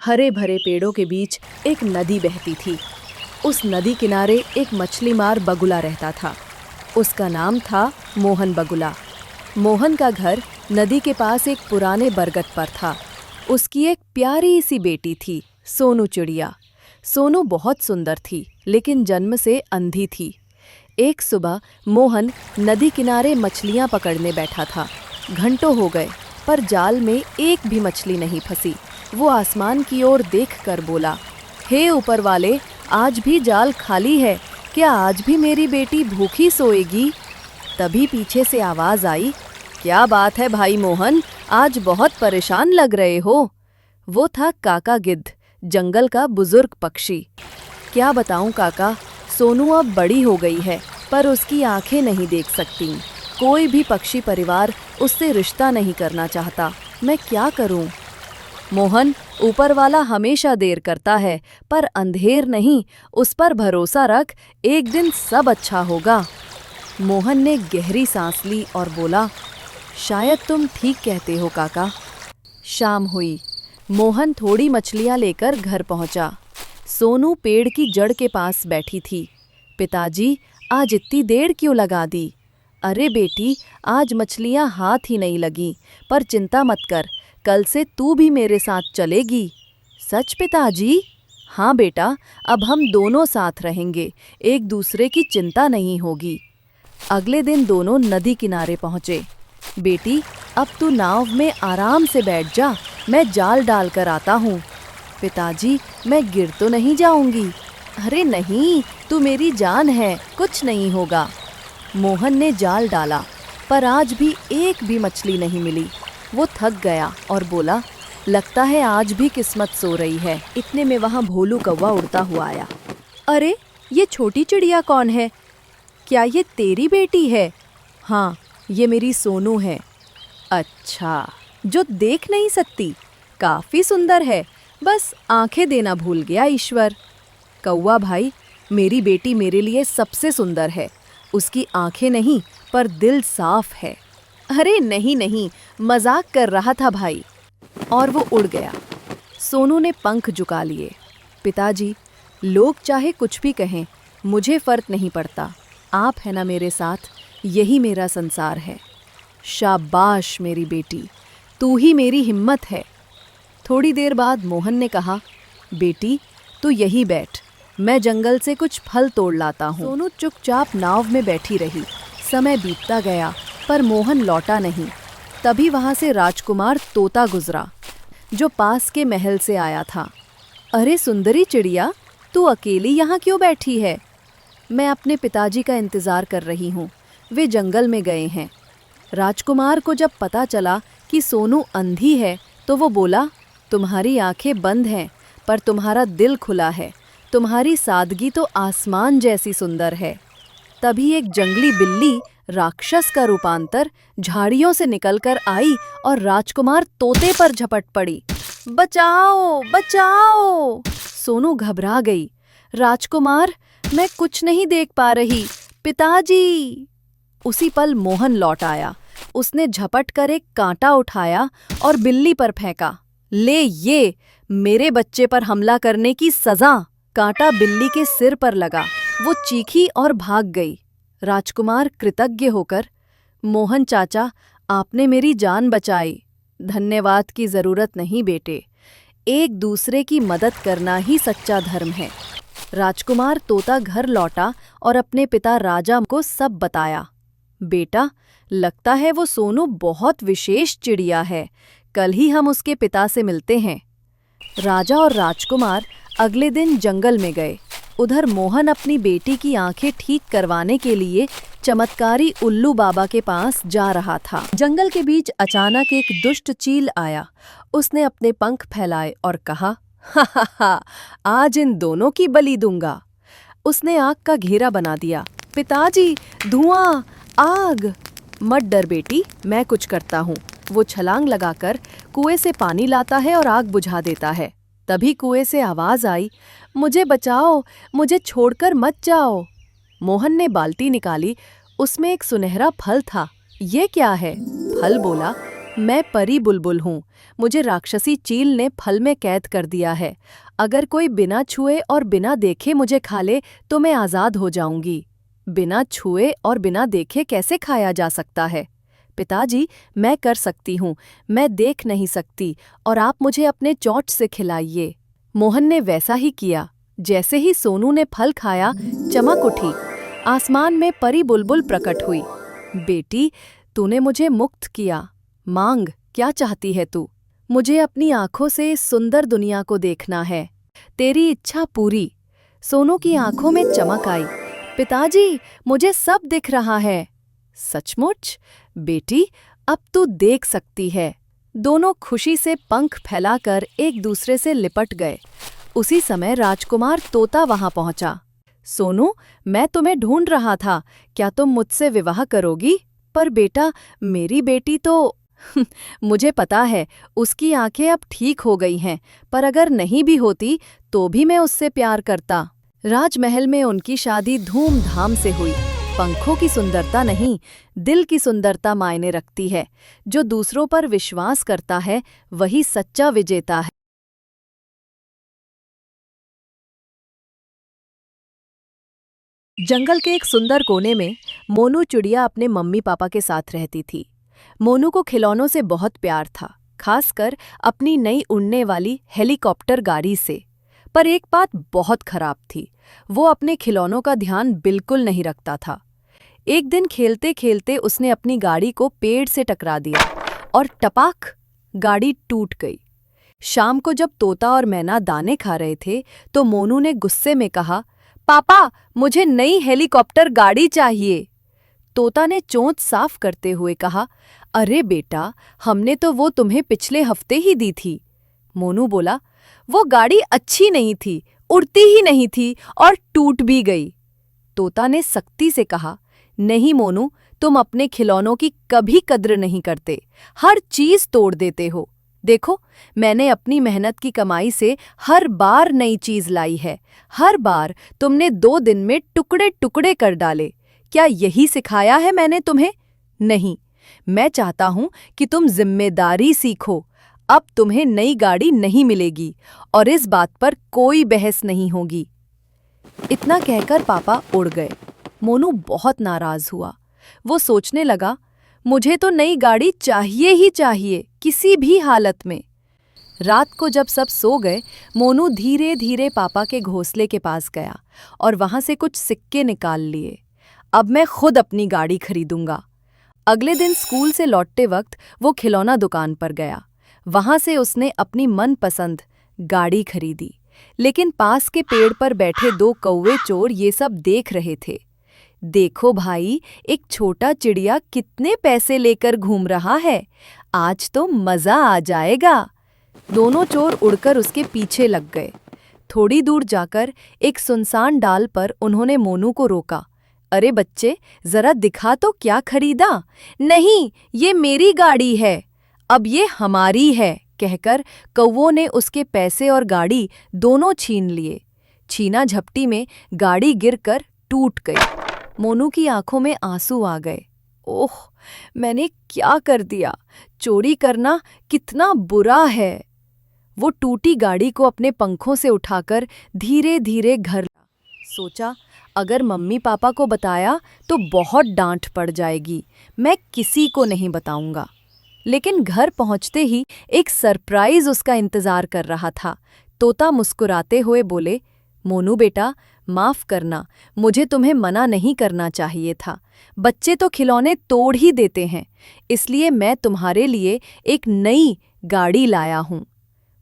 हरे भरे पेड़ों के बीच एक नदी बहती थी। उस नदी किनारे एक मछली मार बगुला रहता था। उसका नाम था मोहन बगुला। मोहन का घर नदी के पास एक पुराने बरगद पर था। उसकी एक प्यारी सी बेटी थी, सोनू चिड़िया। सोनू बहुत सुंदर थी, लेकिन जन्म से अंधी थी। एक सुबह मोहन नदी किनारे मछलियां पकड़ने बैठा था। घंटों हो गए, पर जाल में एक भी मछली नहीं फंसी। वो आसमान की ओर देखकर बोला, हे ऊपर वाले, आज भी जाल खाली है। क्या आज भी मेरी बेटी भूखी सोएगी? तभी पीछे से आवाज आई, क्या बात है भाई मोहन, आज बहुत परेशान लग रहे हो। वो था काका गिद्ध, जंगल का बुजुर्ग पक्षी। क्या बताऊं काका, सोनू अब बड़ी हो गई है, पर उसकी आंखें नहीं देख सकती। कोई भी पक्षी परिवार उससे रिश्ता नहीं करना चाहता। मैं क्या करूं? मोहन, ऊपर वाला हमेशा देर करता है, पर अंधेर नहीं। उस पर भरोसा रख, एक दिन सब अच्छा होगा। मोहन ने गहरी सांस ली और बोला, शायद तुम ठीक कहते हो काका। शाम हुई। मोहन थोड़ी मछलियां लेकर घर पहुंचा। सोनू पेड़ की जड़ के पास बैठी थी। पिताजी, आज इतनी देर क्यों लगा दी? अरे बेटी, आज मछलियां हाथ ही नहीं लगी, पर चिंता मत कर, कल से तू भी मेरे साथ चलेगी। सच पिताजी? हाँ बेटा, अब हम दोनों साथ रहेंगे, एक दूसरे की चिंता नहीं होगी। अगले दिन दोनों नदी किनारे पहुंचे। बेटी, अब तू नाव में आराम से बैठ जा, मैं जाल डाल कर आता हूँ। पिताजी, मैं गिर तो नहीं जाऊंगी? अरे नहीं, तू मेरी जान है, कुछ नहीं होगा। मोहन ने जाल डाला, पर आज भी एक भी मछली नहीं मिली। वो थक गया और बोला, लगता है आज भी किस्मत सो रही है। इतने में वहाँ भोलू कौवा उड़ता हुआ आया। अरे, ये छोटी चिड़िया कौन है? क्या ये तेरी बेटी है? हाँ, ये मेरी सोनू है। अच्छा, जो देख नहीं सकती, काफी सुंदर है, बस आंखें देना भूल गया ईश्वर। कौवा भाई, मेरी बेटी मेरे लिए सबसे सुंदर है। उसकी आंखें नहीं, पर दिल साफ है। अरे नहीं नहीं, मजाक कर रहा था भाई। और वो उड़ गया। सोनू ने पंख झुका लिए। पिताजी, लोग चाहे कुछ भी कहें, मुझे फर्क नहीं पड़ता। आप है ना मेरे साथ, यही मेरा संसार है। शाबाश मेरी बेटी, तू ही मेरी हिम्मत है। थोड़ी देर बाद मोहन ने कहा, बेटी तू यही बैठ, मैं जंगल से कुछ फल तोड़ लाता हूँ। सोनू चुपचाप नाव में बैठी रही। समय बीतता गया, पर मोहन लौटा नहीं। तभी वहां से राजकुमार तोता गुजरा, जो पास के महल से आया था। अरे सुंदरी चिड़िया, तू अकेली यहाँ क्यों बैठी है? मैं अपने पिताजी का इंतजार कर रही हूँ, वे जंगल में गए हैं। राजकुमार को जब पता चला कि सोनू अंधी है, तो वो बोला, तुम्हारी आंखें बंद हैं, पर तुम्हारा दिल खुला है। तुम्हारी सादगी तो आसमान जैसी सुंदर है। तभी एक जंगली बिल्ली राक्षस का रूपांतर झाड़ियों से निकलकर आई और राजकुमार तोते पर झपट पड़ी। बचाओ बचाओ! सोनू घबरा गई। राजकुमार, मैं कुछ नहीं देख पा रही, पिताजी! उसी पल मोहन लौट आया। उसने झपट कर एक कांटा उठाया और बिल्ली पर फेंका। ले ये, मेरे बच्चे पर हमला करने की सजा। कांटा बिल्ली के सिर पर लगा। वो चीखी और भाग गई। राजकुमार कृतज्ञ होकर, मोहन चाचा, आपने मेरी जान बचाई। धन्यवाद की जरूरत नहीं बेटे, एक दूसरे की मदद करना ही सच्चा धर्म है। राजकुमार तोता घर लौटा और अपने पिता राजा को सब बताया। बेटा, लगता है वो सोनू बहुत विशेष चिड़िया है। कल ही हम उसके पिता से मिलते हैं। राजा और राजकुमार अगले दिन जंगल में गए। उधर मोहन अपनी बेटी की आंखें ठीक करवाने के लिए चमत्कारी उल्लू बाबा के पास जा रहा था। जंगल के बीच अचानक एक दुष्ट चील आया। उसने अपने पंख फैलाए और कहा, हा हा हा, आज इन दोनों की बलि दूंगा। उसने आग का घेरा बना दिया। पिताजी, धुआं, आग! मत डर बेटी, मैं कुछ करता हूँ। वो छलांग लगाकर कुएं से पानी लाता है और आग बुझा देता है। तभी कुएं से आवाज आई, मुझे बचाओ, मुझे छोड़कर मत जाओ। मोहन ने बाल्टी निकाली। उसमें एक सुनहरा फल था। ये क्या है? फल बोला, मैं परी बुलबुल हूँ। मुझे राक्षसी चील ने फल में कैद कर दिया है। अगर कोई बिना छुए और बिना देखे मुझे खा ले तो मैं आज़ाद हो जाऊंगी। बिना छुए और बिना देखे कैसे खाया जा सकता है? पिताजी, मैं कर सकती हूँ। मैं देख नहीं सकती और आप मुझे अपने चोंच से खिलाइए। मोहन ने वैसा ही किया। जैसे ही सोनू ने फल खाया, चमक उठी। आसमान में परी बुलबुल प्रकट हुई। बेटी, तूने मुझे मुक्त किया। मांग, क्या चाहती है तू? मुझे अपनी आंखों से इस सुंदर दुनिया को देखना है। तेरी इच्छा पूरी। सोनू की आंखों में चमक आई। पिताजी, मुझे सब दिख रहा है। सचमुच? बेटी, अब तू देख सकती है। दोनों खुशी से पंख फैलाकर एक दूसरे से लिपट गए। उसी समय राजकुमार तोता वहां पहुंचा। सोनू, मैं तुम्हें ढूंढ रहा था। क्या तुम मुझसे विवाह करोगी? पर बेटा, मेरी बेटी तो मुझे पता है, उसकी आंखें अब ठीक हो गई हैं, पर अगर नहीं भी होती तो भी मैं उससे प्यार करता। राजमहल में उनकी शादी धूमधाम से हुई। पंखों की सुंदरता नहीं, दिल की सुंदरता मायने रखती है। जो दूसरों पर विश्वास करता है, वही सच्चा विजेता है। जंगल के एक सुंदर कोने में मोनू चिड़िया अपने मम्मी पापा के साथ रहती थी। मोनू को खिलौनों से बहुत प्यार था, खासकर अपनी नई उड़ने वाली हेलीकॉप्टर गाड़ी से। पर एक बात बहुत खराब थी, वो अपने खिलौनों का ध्यान बिल्कुल नहीं रखता था। एक दिन खेलते खेलते उसने अपनी गाड़ी को पेड़ से टकरा दिया और टपाक, गाड़ी टूट गई। शाम को जब तोता और मैना दाने खा रहे थे तो मोनू ने गुस्से में कहा, पापा, मुझे नई हेलीकॉप्टर गाड़ी चाहिए। तोता ने चोंच साफ करते हुए कहा, अरे बेटा, हमने तो वो तुम्हें पिछले हफ्ते ही दी थी। मोनू बोला, वो गाड़ी अच्छी नहीं थी, उड़ती ही नहीं थी और टूट भी गई। तोता ने सख्ती से कहा, नहीं मोनू, तुम अपने खिलौनों की कभी कद्र नहीं करते, हर चीज तोड़ देते हो। देखो, मैंने अपनी मेहनत की कमाई से हर बार नई चीज लाई है। हर बार तुमने 2 दिन में टुकड़े टुकड़े कर डाले। क्या यही सिखाया है मैंने तुम्हें? नहीं, मैं चाहता हूं कि तुम जिम्मेदारी सीखो। अब तुम्हें नई गाड़ी नहीं मिलेगी और इस बात पर कोई बहस नहीं होगी। इतना कहकर पापा उड़ गए। मोनू बहुत नाराज हुआ। वो सोचने लगा, मुझे तो नई गाड़ी चाहिए ही चाहिए, किसी भी हालत में। रात को जब सब सो गए, मोनू धीरे धीरे पापा के घोंसले के पास गया और वहां से कुछ सिक्के निकाल लिए। अब मैं खुद अपनी गाड़ी खरीदूंगा। अगले दिन स्कूल से लौटते वक्त वो खिलौना दुकान पर गया। वहां से उसने अपनी मनपसंद गाड़ी खरीदी। लेकिन पास के पेड़ पर बैठे 2 कौवे चोर ये सब देख रहे थे। देखो भाई, एक छोटा चिड़िया कितने पैसे लेकर घूम रहा है। आज तो मजा आ जाएगा। दोनों चोर उड़कर उसके पीछे लग गए। थोड़ी दूर जाकर एक सुनसान डाल पर उन्होंने मोनू को रोका। अरे बच्चे, जरा दिखा तो क्या खरीदा? नहीं, ये मेरी गाड़ी है, अब ये हमारी है, कहकर कौवों ने उसके पैसे और गाड़ी दोनों छीन लिए। छीना झपटी में गाड़ी गिरकर टूट गई। मोनू की आंखों में आंसू आ गए। ओह, मैंने क्या कर दिया? चोरी करना कितना बुरा है। वो टूटी गाड़ी को अपने पंखों से उठाकर धीरे धीरे घर ला। सोचा, अगर मम्मी पापा को बताया तो बहुत डांट पड़ जाएगी। मैं किसी को नहीं बताऊंगा। लेकिन घर पहुंचते ही एक सरप्राइज उसका इंतजार कर रहा था। तोता मुस्कुराते हुए बोले, मोनू बेटा, माफ करना, मुझे तुम्हें मना नहीं करना चाहिए था। बच्चे तो खिलौने तोड़ ही देते हैं, इसलिए मैं तुम्हारे लिए एक नई गाड़ी लाया हूं।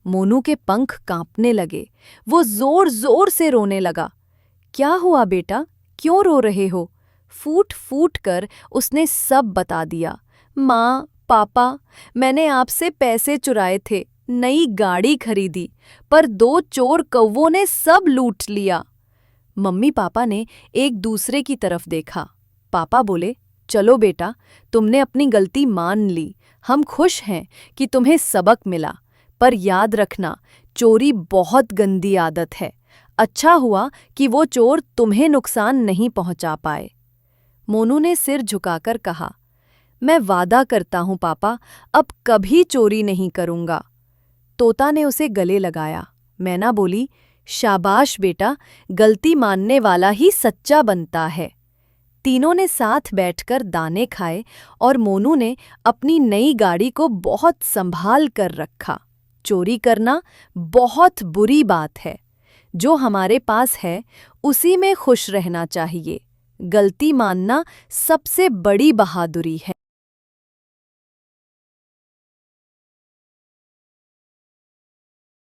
मोनू के पंख कांपने लगे। वो जोर जोर से रोने लगा। क्या हुआ बेटा, क्यों रो रहे हो? फूट फूट कर उसने सब बता दिया। माँ, पापा, मैंने आपसे पैसे चुराए थे, नई गाड़ी खरीदी, पर 2 चोर कौवों ने सब लूट लिया। मम्मी पापा ने एक दूसरे की तरफ देखा। पापा बोले, चलो बेटा, तुमने अपनी गलती मान ली। हम खुश हैं कि तुम्हें सबक मिला, पर याद रखना, चोरी बहुत गंदी आदत है। अच्छा हुआ कि वो चोर तुम्हें नुकसान नहीं पहुंचा पाए। मोनू ने सिर झुकाकर कहा, मैं वादा करता हूँ पापा, अब कभी चोरी नहीं करूँगा। तोता ने उसे गले लगाया। मैना बोली, शाबाश बेटा, गलती मानने वाला ही सच्चा बनता है। तीनों ने साथ बैठकर दाने खाए और मोनू ने अपनी नई गाड़ी को बहुत संभाल कर रखा। चोरी करना बहुत बुरी बात है। जो हमारे पास है उसी में खुश रहना चाहिए। गलती मानना सबसे बड़ी बहादुरी है।